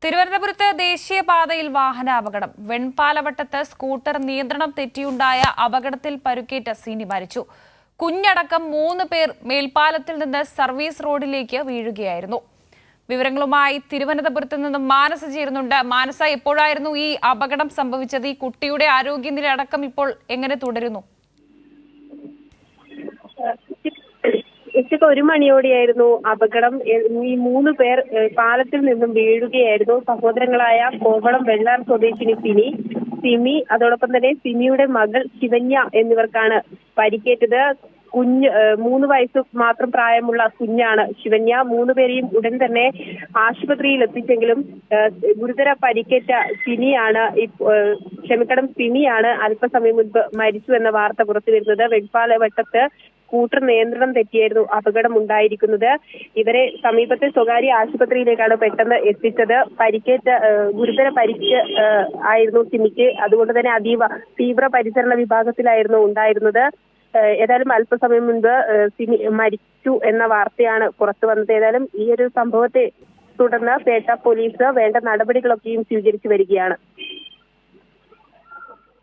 തിരുവനന്തപുരത്ത് ദേശീയപാതയിൽ വാഹനാപകടം. വെൺപാലവട്ടത്ത് സ്കൂട്ടർ നിയന്ത്രണം തെറ്റിയുണ്ടായ അപകടത്തിൽ പരുക്കേറ്റ സിനി മരിച്ചു. കുഞ്ഞടക്കം 3 പേർ മേൽപ്പാലത്തിൽ നിന്ന് സർവീസ് റോഡിലേക്ക് വീഴുകയായിരുന്നു. വിവരങ്ങളുമായി തിരുവനന്തപുരത്ത് നിന്നും മാനസ ചേരുന്നുണ്ട്. മാനസ, എപ്പോഴായിരുന്നു ഈ അപകടം സംഭവിച്ചത്? ഈ കുട്ടിയുടെ ആരോഗ്യനില അടക്കം ഇപ്പോൾ എങ്ങനെ തുടരുന്നു? ഉച്ചയ്ക്ക് 1 മണിയോടെയായിരുന്നു അപകടം. ഈ 3 പേർ പാലത്തിൽ നിന്നും വീഴുകയായിരുന്നു. സഹോദരങ്ങളായ കോവളം വെള്ളാർ സ്വദേശിനി സിമി, അതോടൊപ്പം തന്നെ സിമിയുടെ മകൾ ശിവന്യ എന്നിവർക്കാണ് പരിക്കേറ്റത്. 3 വയസ്സ് മാത്രം പ്രായമുള്ള കുഞ്ഞാണ് ശിവന്യ. 3 പേരെയും ഉടൻ തന്നെ ആശുപത്രിയിൽ എത്തിച്ചെങ്കിലും ഗുരുതര പരിക്കേറ്റ സിമിയാണ് അല്പസമയം മുൻപ് മരിച്ചു എന്ന വാർത്ത പുറത്തുവരുന്നത്. വെൺപാലവട്ടത്ത് സ്കൂട്ടർ നിയന്ത്രണം തെറ്റിയായിരുന്നു അപകടം ഉണ്ടായിരിക്കുന്നത്. ഇവരെ സമീപത്തെ സ്വകാര്യ ആശുപത്രിയിലേക്കാണ് പെട്ടെന്ന് എത്തിച്ചത്. ഗുരുതര പരിക്ക് ആയിരുന്നു സിമിക്ക്. അതുകൊണ്ട് തന്നെ അതീവ തീവ്ര പരിചരണ വിഭാഗത്തിലായിരുന്നു ഉണ്ടായിരുന്നത്. ഏതായാലും അല്പസമയം മുൻപ് സിമി മരിച്ചു എന്ന വാർത്തയാണ് പുറത്തു വന്നത്. ഏതായാലും ഈ ഒരു സംഭവത്തെ തുടർന്ന് പേട്ട പോലീസ് വേണ്ട നടപടികളൊക്കെയും സ്വീകരിച്ചു വരികയാണ്.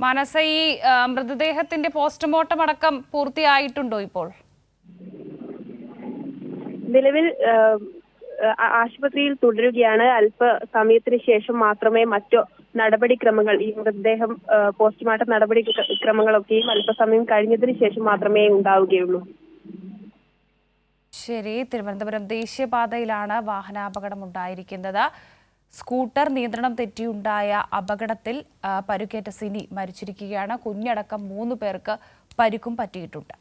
മാനസ, ഈ മൃതദേഹത്തിന്റെ പോസ്റ്റ്മോർട്ടം അടക്കം പൂർത്തിയായിട്ടുണ്ടോ? ഇപ്പോൾ നിലവിൽ ആശുപത്രിയിൽ തുടരുകയാണ്. അല്പസമയത്തിന് ശേഷം മാത്രമേ മറ്റു നടപടിക്രമങ്ങൾ, ഈ മൃതദേഹം പോസ്റ്റ്മോർട്ടം നടപടിക്രമങ്ങളൊക്കെയും അല്പസമയം കഴിഞ്ഞതിന് ശേഷം മാത്രമേ ഉണ്ടാവുകയുള്ളൂ. ശരി, തിരുവനന്തപുരം ദേശീയപാതയിലാണ് വാഹനാപകടം ഉണ്ടായിരിക്കുന്നത്. സ്കൂട്ടർ നിയന്ത്രണം തെറ്റിയുണ്ടായ അപകടത്തിൽ പരുക്കേറ്റ സിനി മരിച്ചിരിക്കുകയാണ്. കുഞ്ഞടക്കം 3 പേർക്ക് പരിക്കും പറ്റിയിട്ടുണ്ട്.